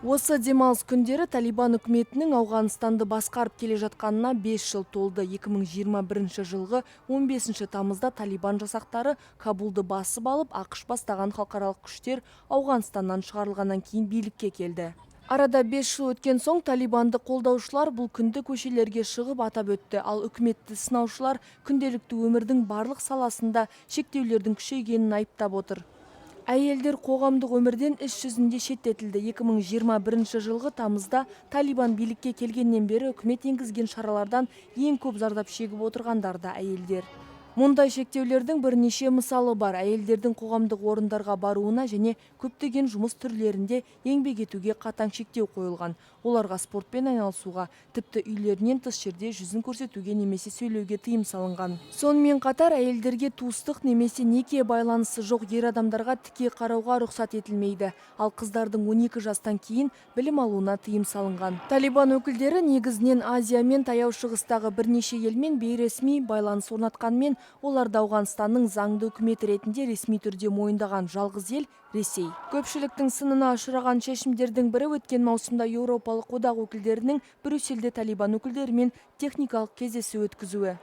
Осы демалыс күндері Талибан үкіметінің Ауғанстанды басқарып келе жатқанына 5 жыл толды. 2021 жылғы 15 тамызда Талибан жасақтары Кабулды басып алып, ақш бастаған халықаралық күштер Ауғанстаннан шығарылғаннан кейін билікке келді. Арада 5 жыл өткен соң Талибанды қолдаушылар бұл күнді көшелерге шығып атап өтті. Ал үкіметті сынаушылар күнделікті өмірдің барлық саласында шектеулердің күшейгенін айыптап отыр. Әйелдер қоғамдық өмірден іс жүзінде шеттетілді. 2021 жылғы тамызда Талибан билікке келгеннен бері үкімет енгізген шаралардан ең көп зардап шегіп отырғандар да әйелдер. Мұндай шектеулердің бірнеше мысалы бар. Әйелдердің қоғамдық орындарға баруына және көптеген жұмыс түрлерінде еңбек етуге қатаң шектеу қойылған. Оларға спортпен айналысуға, тіпті үйлерінен тыс жерде жүзін көрсетуге немесе сөйлеуге тыйым салынған. Сонымен қатар әйелдерге туыстық немесе неке байланысы жоқ ер адамдарға тіке қарауға рұқсат етілмейді. Ал қыздардың 12 жастан кейін білім алуына тыйым салынған. Талибан өкілдері негізінен Азия мен Таяу Шығыстағы бірнеше елмен бейресми байланыс орнатқанмен, оларды Ауғанстанның заңды үкіметі ретінде ресми түрде мойындаған жалғыз ел Ресей. Көпшіліктің сынына ұшыраған шешімдердің бірі өткен маусымда Еуропалық одақ өкілдерінің Брюссельде Талибан өкілдерімен техникалық кездесу өткізуі.